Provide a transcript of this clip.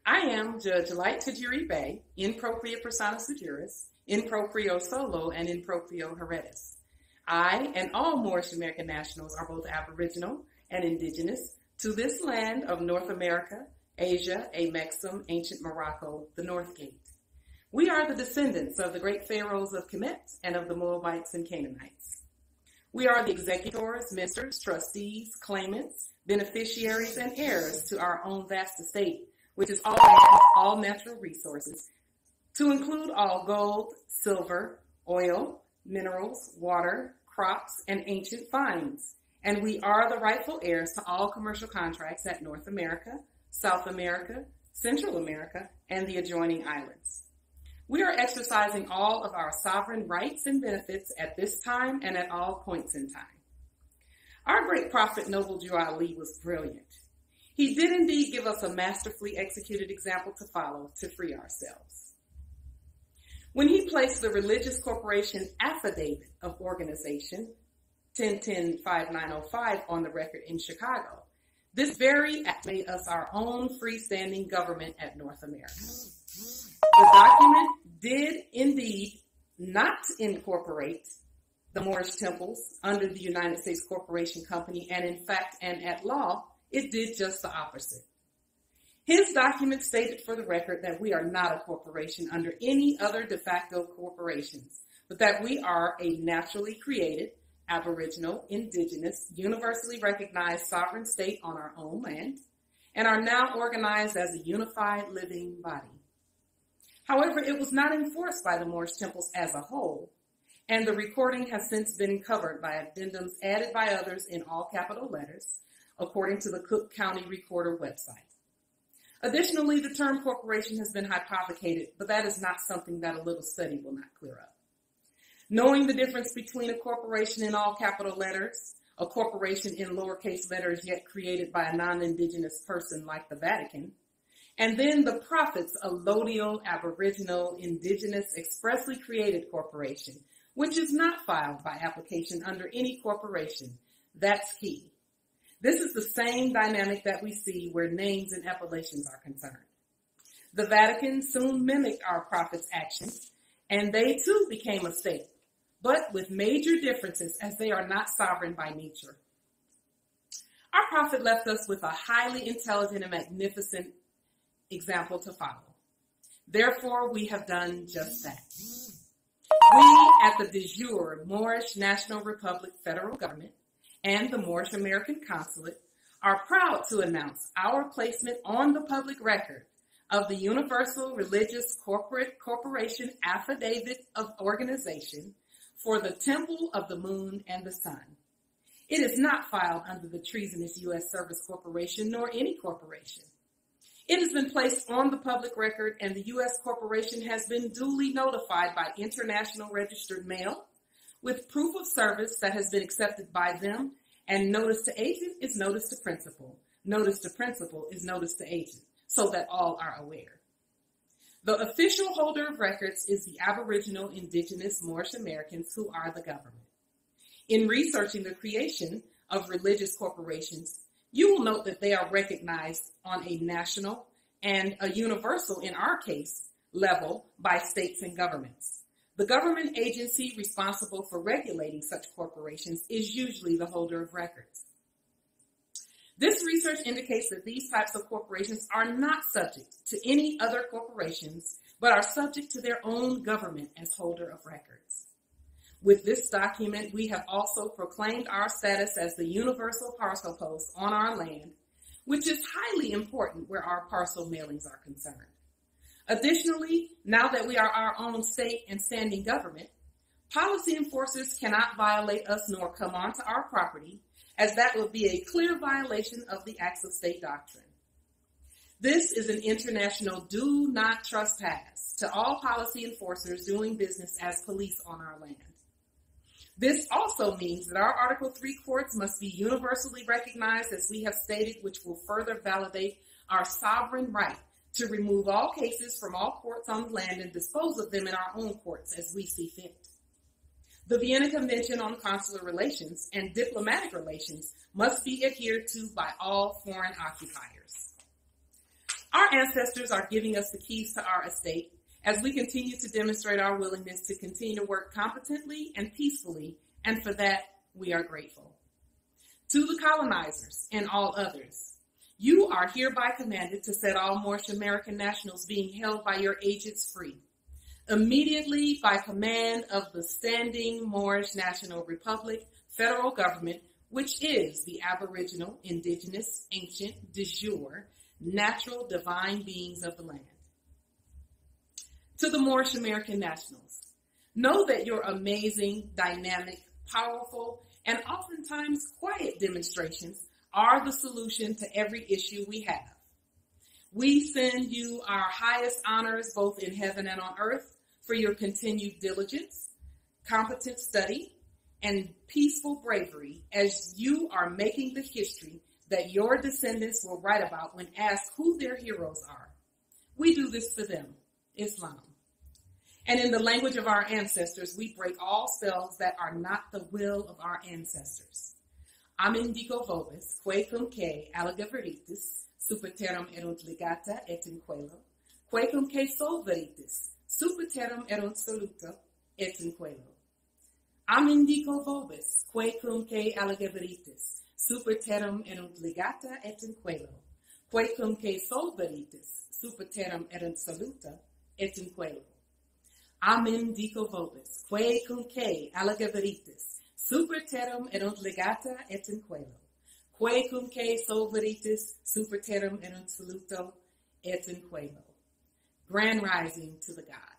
I am Judge Light D Bey, in propria persona juris, in proprio solo, and in proprio heredis. I and all Moorish American nationals are both Aboriginal and indigenous to this land of North America, Asia, Amexem, ancient Morocco, the North Gate. We are the descendants of the great pharaohs of Kemet and of the Moabites and Canaanites. We are the executors, ministers, trustees, claimants, beneficiaries, and heirs to our own vast estate, which is all land, all natural resources, to include all gold, silver, oil, minerals, water, crops, and ancient finds. And we are the rightful heirs to all commercial contracts at North America, South America, Central America, and the adjoining islands. We are exercising all of our sovereign rights and benefits at this time and at all points in time. Our great prophet, Noble Jew Ali, was brilliant. He did indeed give us a masterfully executed example to follow to free ourselves. When he placed the Religious Corporation Affidavit of Organization, 1010-5905, on the record in Chicago, this very act made us our own freestanding government at North America. The document did indeed not incorporate the Moorish temples under the United States Corporation Company, and in fact and at law, it did just the opposite. His document stated for the record that we are not a corporation under any other de facto corporations, but that we are a naturally created, Aboriginal, indigenous, universally recognized sovereign state on our own land, and are now organized as a unified living body. However, it was not enforced by the Moorish temples as a whole, and the recording has since been covered by addendums added by others in all capital letters, according to the Cook County Recorder website. Additionally, the term corporation has been hypothecated, but that is not something that a little study will not clear up. Knowing the difference between a corporation in all capital letters, a corporation in lowercase letters yet created by a non-indigenous person like the Vatican, and then the prophet's allodial, Aboriginal, indigenous, expressly created corporation, which is not filed by application under any corporation. That's key. This is the same dynamic that we see where names and appellations are concerned. The Vatican soon mimicked our prophet's actions, and they too became a state, but with major differences as they are not sovereign by nature. Our prophet left us with a highly intelligent and magnificent example to follow. Therefore, we have done just that. We at the de jure Moorish National Republic federal government and the Moorish American Consulate are proud to announce our placement on the public record of the Universal Religious Corporation Affidavit of Organization for the Temple of the Moon and the Sun. It is not filed under the treasonous U.S. Service Corporation nor any corporation. It has been placed on the public record, and the U.S. corporation has been duly notified by international registered mail with proof of service that has been accepted by them, and notice to agent is notice to principal. Notice to principal is notice to agent, so that all are aware. The official holder of records is the Aboriginal, Indigenous, Moorish Americans who are the government. In researching the creation of religious corporations, you will note that they are recognized on a national and a universal, in our case, level by states and governments. The government agency responsible for regulating such corporations is usually the holder of records. This research indicates that these types of corporations are not subject to any other corporations, but are subject to their own government as holder of records. With this document, we have also proclaimed our status as the universal parcel post on our land, which is highly important where our parcel mailings are concerned. Additionally, now that we are our own state and standing government, policy enforcers cannot violate us nor come onto our property, as that would be a clear violation of the Acts of State doctrine. This is an international do not trespass to all policy enforcers doing business as police on our land. This also means that our Article 3 courts must be universally recognized, as we have stated, which will further validate our sovereign right to remove all cases from all courts on the land and dispose of them in our own courts as we see fit. The Vienna Convention on Consular Relations and Diplomatic Relations must be adhered to by all foreign occupiers. Our Our ancestors are giving us the keys to our estate as we continue to demonstrate our willingness to continue to work competently and peacefully, and for that, we are grateful. To the colonizers and all others, you are hereby commanded to set all Moorish American nationals being held by your agents free, immediately by command of the Standing Moorish National Republic federal government, which is the aboriginal, indigenous, ancient, de jure, natural divine beings of the land. To the Moorish American nationals, know that your amazing, dynamic, powerful, and oftentimes quiet demonstrations are the solution to every issue we have. We send you our highest honors both in heaven and on earth for your continued diligence, competent study, and peaceful bravery as you are making the history that your descendants will write about when asked who their heroes are. We do this for them, Islam. And in the language of our ancestors, we break all spells that are not the will of our ancestors. Amin dico vobis, que cum que allegaveritis, superterum erunt ligata et in coelo, que cum que solveritis, superterum erunt soluta et in coelo. Amin dico vobis, que cum que allegaveritis, superterum erunt ligata et in coelo, que cum que solveritis, superterum erunt soluta et in coelo. Amen dico vobis, que cum que allegaveritis, superterum erunt legata et in coelo, que cum que solveritis, superterum erunt soluto et in coelo. Grand rising to the gods.